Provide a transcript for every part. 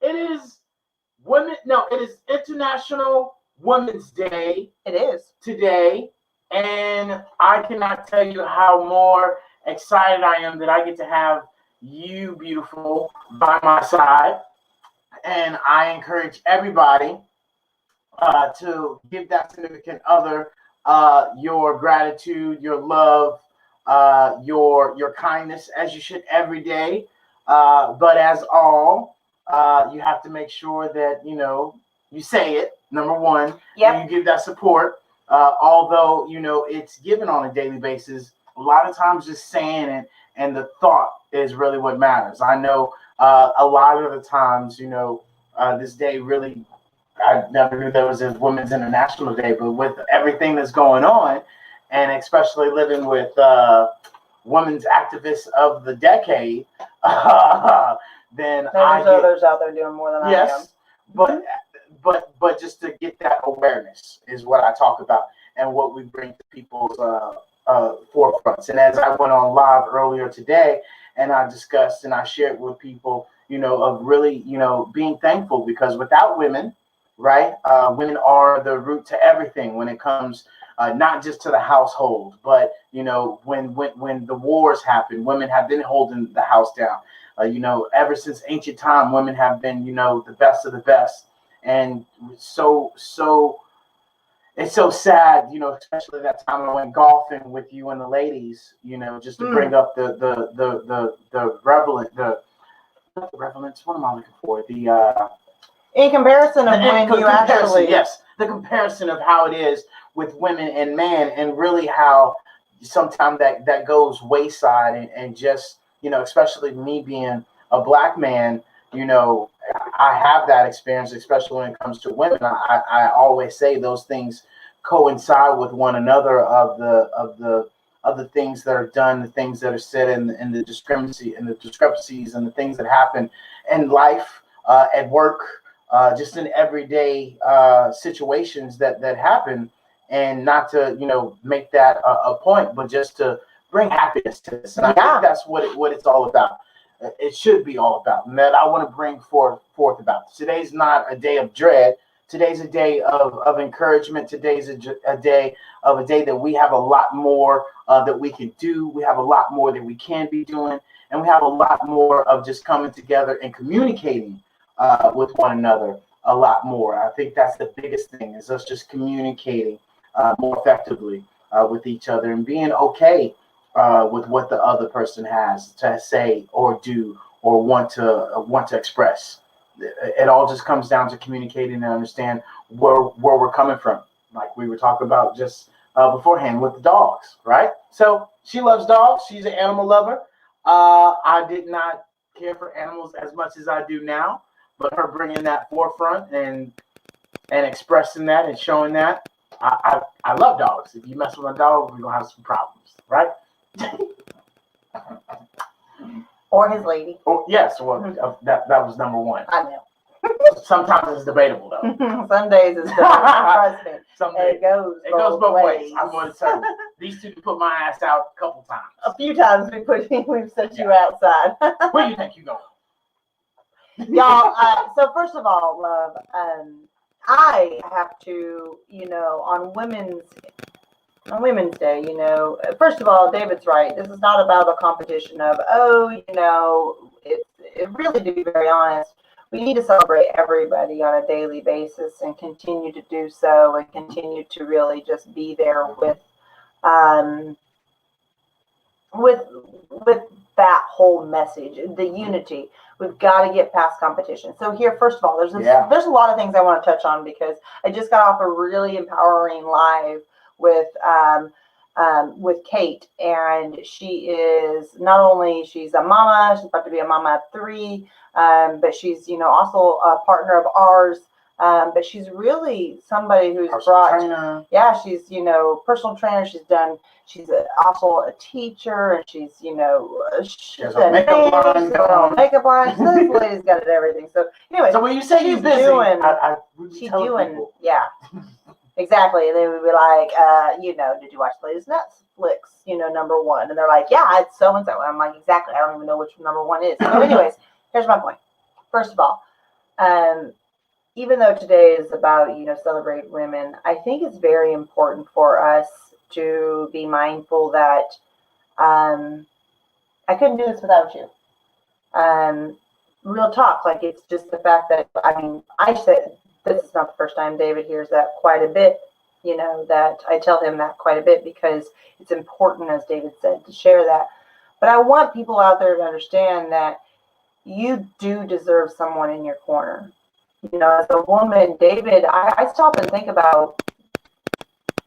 It is women. No, it is International Women's Day. It is today, and I cannot tell you how more excited I am that I get to have you, beautiful, by my side. And I encourage everybody to give that significant other your gratitude, your love, your kindness, as you should every day. But as all, you have to make sure that you say it. Number one, Yep. and you give that support. Although it's given on a daily basis, a lot of times just saying it and the thought is really what matters. I know a lot of the times, this day really, I never knew there was a Women's International Day, but with everything that's going on, and especially living with women's activists of the decade, then there's others out there doing more than I am. Yes, but just to get that awareness is what I talk about and what we bring to people's forefronts. And as I went on live earlier today, and I discussed and I shared with people, of really, being thankful, because without women, right, women are the root to everything when it comes not just to the household, but when the wars happen, women have been holding the house down. Ever since ancient time, women have been, the best of the best. And so it's so sad, especially that time I went golfing with you and the ladies, just to bring up the relevance. What am I looking for? In comparison of when you actually, yes, the comparison of how it is with women and men, and really how sometimes that goes wayside, and just especially me being a black man, I have that experience, especially when it comes to women. I always say those things coincide with one another, of the things that are done, the things that are said, and the discrepancies and the things that happen in life, at work, just in everyday situations that happen. And not to make that a point, but just to bring happiness to this. And I think that's what it's all about. It should be all about, and that I want to bring forth about. Today's not a day of dread. Today's a day of encouragement. Today's a day that we have a lot more that we can do. We have a lot more that we can be doing, and we have a lot more of just coming together and communicating with one another a lot more. I think that's the biggest thing, is us just communicating more effectively with each other, and being okay with what the other person has to say or do or want to express. It all just comes down to communicating and understand where we're coming from, like we were talking about just beforehand with the dogs, right? So she loves dogs. She's an animal lover. I did not care for animals as much as I do now, but her bringing that forefront and expressing that and showing that, I love dogs. If you mess with a dog, we're gonna have some problems, right? Or his lady. Oh, yes, well, that was number one. I know. Sometimes it's debatable, though. Some days it's debatable. Trust me. It goes both ways. I'm going to tell you. These two put my ass out a couple times. A few times we've set you outside. Where do you think you going? Y'all, so first of all, love, I have to, on Women's Day, first of all, David's right. This is not about a competition of, it really, to be very honest, we need to celebrate everybody on a daily basis and continue to do so, and continue to really just be there with that whole message, the unity. We've got to get past competition. So here, first of all, there's a lot of things I want to touch on, because I just got off a really empowering live with Kate, and she is not only, she's a mama, she's about to be a mama of 3, but she's also a partner of ours, but she's really somebody who's trainer. She's personal trainer. She's also a teacher, and she's she's a makeup line. So this lady's got it everything. So anyway, so when you say she's busy, she's doing exactly. And they would be like, did you watch the latest Netflix, number 1? And they're like, yeah, it's so-and-so. And I'm like, exactly. I don't even know which number 1 is. So anyways, here's my point. First of all, Even though today is about, celebrate women, I think it's very important for us to be mindful that I couldn't do this without you. Um, Real talk, like it's just the fact that, I mean, I said this is not the first time David hears that quite a bit, that I tell him that quite a bit because it's important, as David said, to share that. But I want people out there to understand that you do deserve someone in your corner. As a woman, David, I stop and think about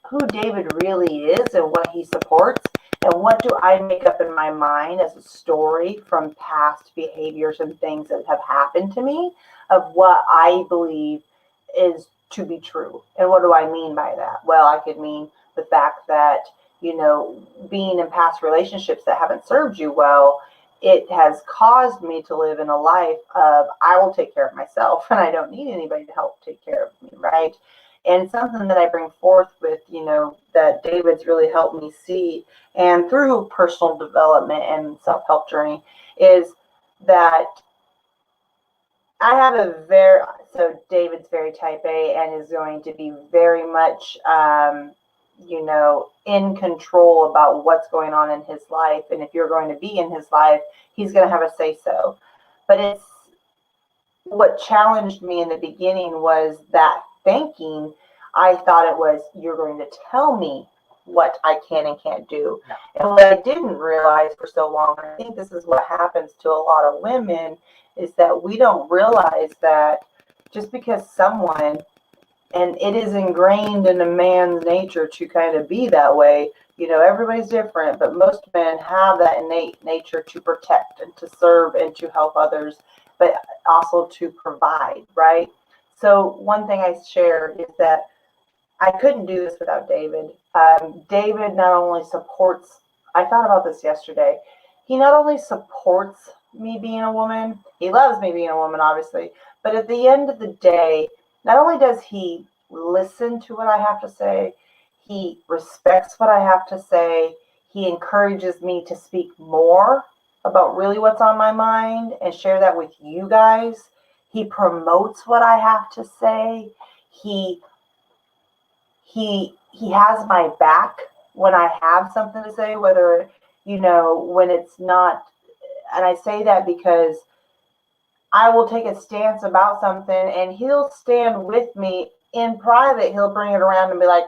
who David really is and what he supports, and what do I make up in my mind as a story from past behaviors and things that have happened to me of what I believe is to be true. And what do I mean by that? Well, I could mean the fact that, being in past relationships that haven't served you well, it has caused me to live in a life of I will take care of myself and I don't need anybody to help take care of me, right? And something that I bring forth with, that David's really helped me see, and through personal development and self-help journey, is that I have so David's very type A and is going to be very much, in control about what's going on in his life. And if you're going to be in his life, he's going to have a say so. But it's what challenged me in the beginning was that thinking. I thought it was, you're going to tell me what I can and can't do. No. And what I didn't realize for so long, I think this is what happens to a lot of women, is that we don't realize that just because someone, and it is ingrained in a man's nature to kind of be that way, everybody's different, but most men have that innate nature to protect and to serve and to help others, but also to provide, right? So one thing I share is that I couldn't do this without David. David not only supports, I thought about this yesterday, he not only supports me being a woman, he loves me being a woman, obviously, but at the end of the day, not only does he listen to what I have to say, he respects what I have to say, he encourages me to speak more about really what's on my mind and share that with you guys. He promotes what I have to say. He has my back when I have something to say, whether, when it's not, and I say that because I will take a stance about something and he'll stand with me in private. He'll bring it around and be like,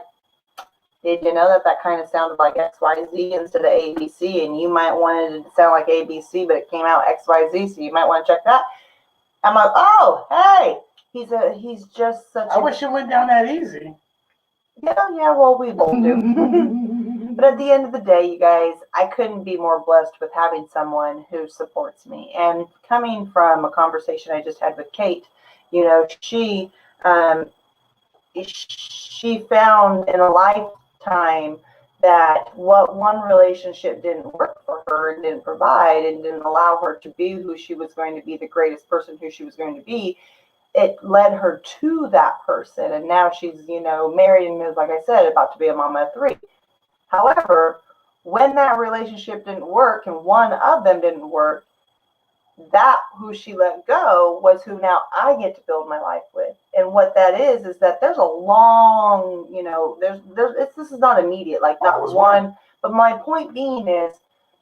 did you know that kind of sounded like XYZ instead of ABC, and you might want it to sound like ABC, but it came out XYZ, so you might want to check that. I'm like, oh, hey, he's just such I wish it went down that easy. Yeah, well, we both do. But at the end of the day, you guys, I couldn't be more blessed with having someone who supports me. And coming from a conversation I just had with Kate, she found in a lifetime that what one relationship didn't work for her and didn't provide and didn't allow her to be who she was going to be, the greatest person who she was going to be, it led her to that person. And now she's, married and is, like I said, about to be a mama of 3. However, when that relationship didn't work and one of them didn't work, that who she let go was who now I get to build my life with. And what that is that there's a long, this is not immediate, like not one, but my point being is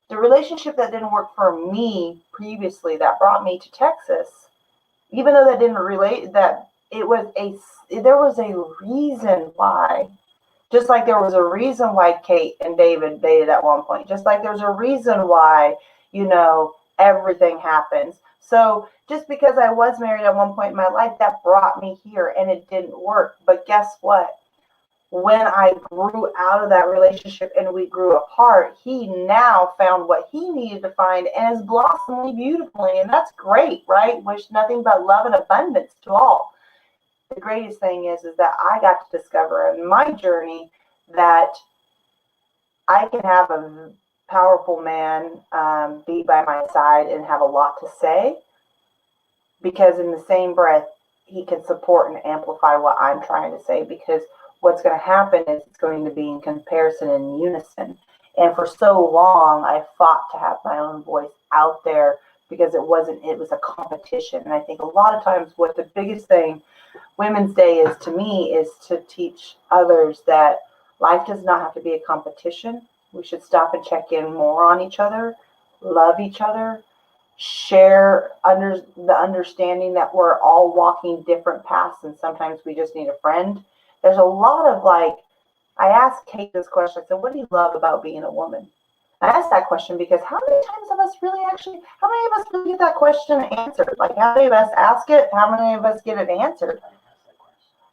the relationship that didn't work for me previously that brought me to Texas, even though that didn't relate, that there was a reason why. Just like there was a reason why Kate and David dated at one point. Just like there's a reason why, everything happens. So just because I was married at one point in my life, that brought me here and it didn't work. But guess what? When I grew out of that relationship and we grew apart, he now found what he needed to find and is blossoming beautifully. And that's great, right? Wish nothing but love and abundance to all. The greatest thing is that I got to discover in my journey that I can have a powerful man be by my side and have a lot to say, because in the same breath, he can support and amplify what I'm trying to say, because what's going to happen is it's going to be in comparison and unison. And for so long, I fought to have my own voice out there because it was a competition. And I think a lot of times what the biggest thing Women's Day is to me is to teach others that life does not have to be a competition. We should stop and check in more on each other, love each other, share the understanding that we're all walking different paths and sometimes we just need a friend. There's a lot of I asked Kate this question. I said, what do you love about being a woman? I asked that question because how many of us really get that question answered? Like, how many of us ask it? How many of us get it answered?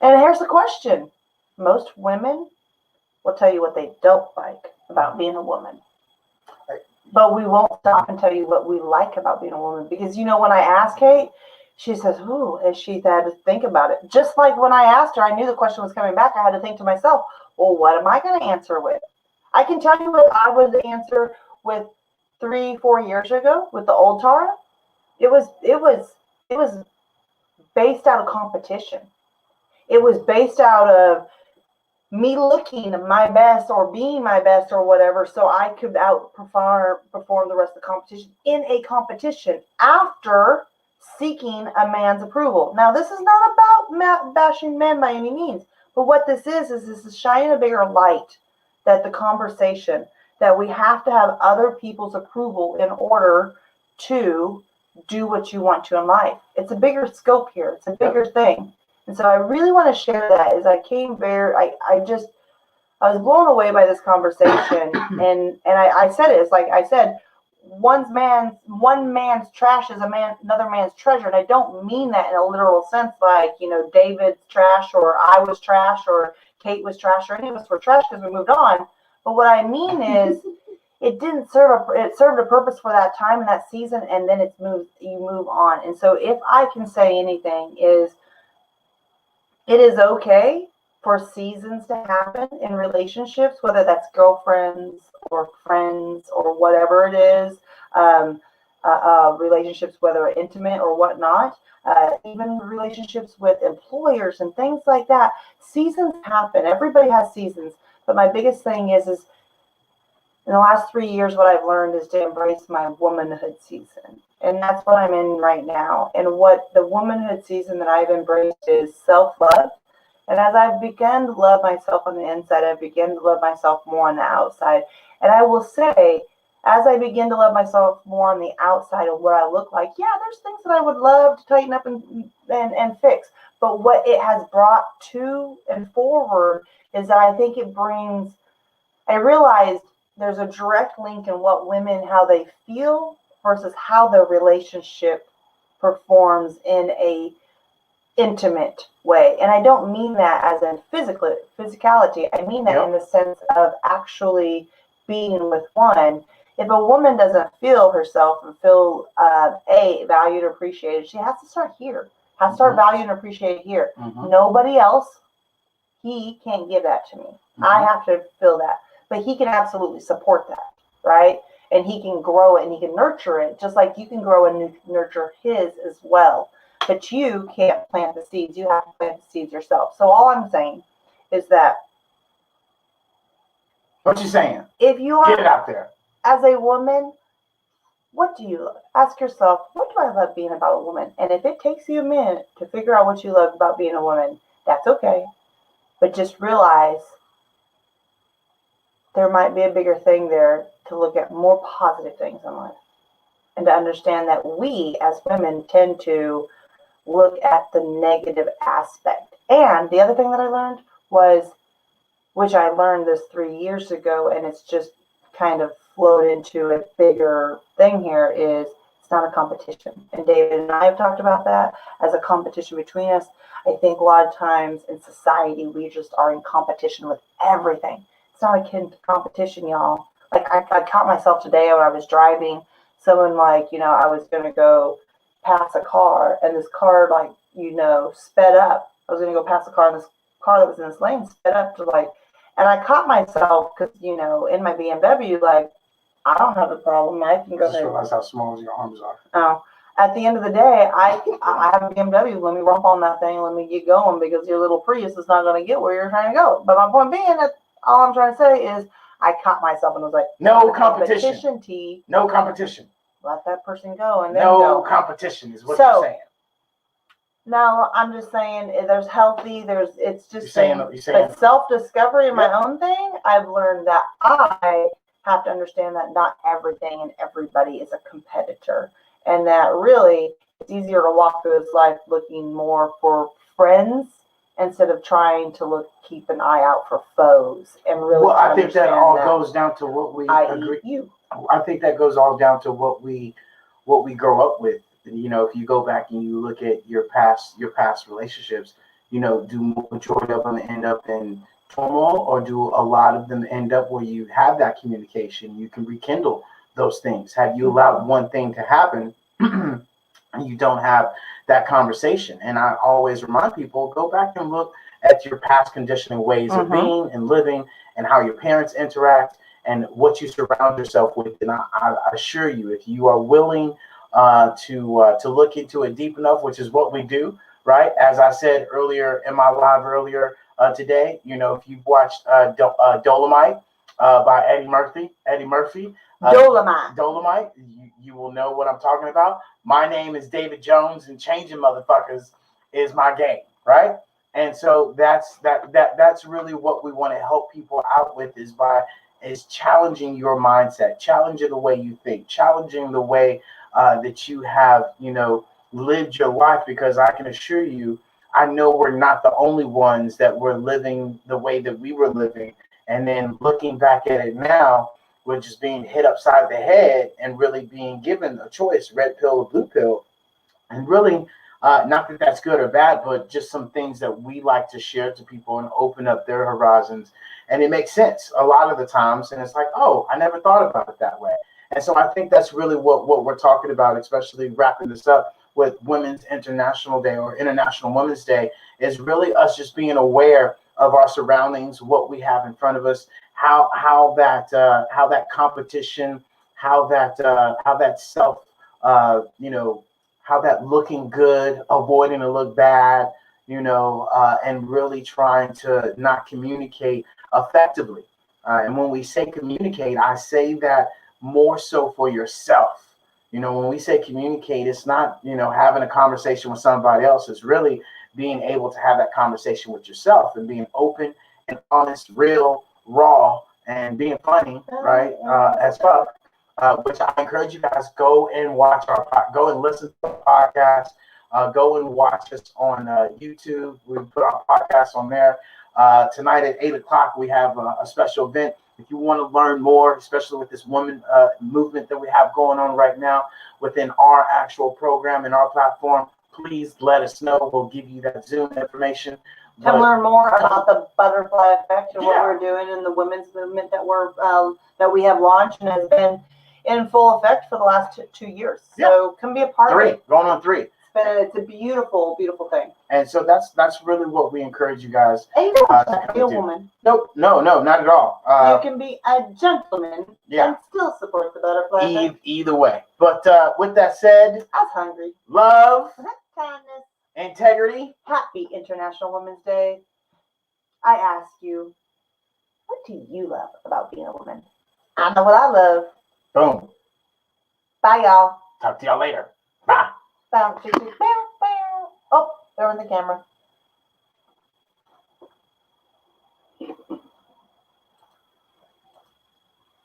And here's the question. Most women will tell you what they don't like about being a woman. But we won't stop and tell you what we like about being a woman. Because, when I asked Kate, she says, ooh, and she had to think about it. Just like when I asked her, I knew the question was coming back. I had to think to myself, well, what am I going to answer with? I can tell you what I would answer with 3-4 years ago with the old Tara. It was based out of competition. It was based out of me looking my best or being my best or whatever, so I could perform the rest of the competition in a competition after seeking a man's approval. Now, this is not about bashing men by any means, but what this is shining a bigger light that the conversation that we have to have other people's approval in order to do what you want to in life. It's a bigger scope here. It's a bigger thing. And so I really want to share that as I was blown away by this conversation. and I said it, it's like I said, one man's trash is another man's treasure. And I don't mean that in a literal sense, like, David's trash or I was trash or Kate was trash or any of us were trash because we moved on. But what I mean is it served a purpose for that time and that season, and then you move on. And so if I can say anything is, it is okay for seasons to happen in relationships, whether that's girlfriends or friends or whatever it is, relationships, whether intimate or whatnot, even relationships with employers and things like that. Seasons happen. Everybody has seasons. But my biggest thing is in the last 3 years, what I've learned is to embrace my womanhood season. And that's what I'm in right now. And what the womanhood season that I've embraced is self-love. And as I've begun to love myself on the inside, I've begun to love myself more on the outside. And I will say, as I begin to love myself more on the outside of what I look like, yeah, there's things that I would love to tighten up and fix. But what it has brought to and forward is that I think I realized there's a direct link in what women, how they feel versus how their relationship performs in a intimate way. And I don't mean that as in physicality. I mean that in the sense of actually being with one. If a woman doesn't feel herself and feel valued or appreciated, she has to start here. Has to start valued and appreciated here. Nobody else, he can't give that to me. I have to feel that. But he can absolutely support that, right? And he can grow it and he can nurture it, just like you can grow and nurture his as well. But you can't plant the seeds. You have to plant the seeds yourself. So all I'm saying is that. What you saying? If you are, get it out there. As a woman, what do you love? Ask yourself, what do I love being about a woman? And if it takes you a minute to figure out what you love about being a woman, that's okay. But just realize there might be a bigger thing there to look at more positive things in life. And to understand that we as women tend to look at the negative aspect. And the other thing that I learned was, which I learned this 3 years ago, and it's just kind of flowed into a bigger thing here, is it's not a competition. And David and I have talked about that as a competition between us. I think a lot of times in society, we just are in competition with everything. It's not a competition, y'all. Like I caught myself today when I was driving. Someone I was going to go pass a car, and this car sped up. I was going to go past a car, and this car that was in this lane sped up to and I caught myself because, in my BMW, I don't have a problem. I can go. I just realized how small your arms are. Oh, at the end of the day, I have a BMW. Let me rump on that thing. Let me get going, because your little Prius is not going to get where you're trying to go. But my point being that all I'm trying to say is I caught myself and was like, no competition. T. No competition. let that person go and then no go. competition is what So, you're saying. No, I'm just saying there's healthy, it's just You're saying but self-discovery in my Yep. own thing, I've learned that I have to understand that not everything and everybody is a competitor. And that really it's easier to walk through this life looking more for friends instead of trying to keep an eye out for foes and really well, I think that all that goes down to what we I agree. eat you. I think that goes all down to what we grow up with. You know, if you go back and you look at your past relationships, you know, do majority of them end up in turmoil, or do a lot of them end up where you have that communication, you can rekindle those things? Have you allowed one thing to happen and you don't have that conversation? And I always remind people, go back and look at your past conditioning ways of being and living, and how your parents interact and what you surround yourself with. And I assure you, if you are willing to look into it deep enough, which is what we do, right? As I said earlier in my live earlier today, you know, if you've watched Dolomite by Eddie Murphy, Dolomite, you will know what I'm talking about. My name is David Jones, and changing motherfuckers is my game, right? And so that's really what we want to help people out with, is challenging your mindset, challenging the way you think, challenging the way that you have, you know, lived your life. Because I can assure you, I know we're not the only ones that were living the way that we were living. And then looking back at it now, we're just being hit upside the head and really being given a choice, red pill or blue pill. And really, not that that's good or bad, but just some things that we like to share to people and open up their horizons. And it makes sense a lot of the times. And it's like, oh, I never thought about it that way. And so I think that's really what we're talking about, especially wrapping this up with Women's International Day or International Women's Day, is really us just being aware of our surroundings, what we have in front of us, how that competition, how that self, you know, how that looking good, avoiding to look bad, you know, and really trying to not communicate effectively. And when we say communicate, I say that more so for yourself. You know, when we say communicate, it's not, you know, having a conversation with somebody else. It's really being able to have that conversation with yourself and being open and honest, real, raw, and being funny, right? As well. Which I encourage you guys, go and go and listen to our podcast. Go and watch us on YouTube. We put our podcast on there. Tonight at 8:00, we have a special event. If you want to learn more, especially with this woman movement that we have going on right now within our actual program and our platform, please let us know. We'll give you that Zoom information. Come learn more about the butterfly effect and what we're doing in the women's movement that we have launched and has been in full effect for the last 2 years. So come be a part of it. Going on 3. It's a beautiful, beautiful thing. And so that's really what we encourage you guys. And you don't have to be a woman. Nope, no, not at all. You can be a gentleman and still support the butterfly effect. Either way. But with that said, I was hungry. Love, kindness, integrity. Happy International Women's Day. I ask you, what do you love about being a woman? I know what I love. Boom. Bye, y'all. Talk to y'all later. Bye. Oh, they're in the camera.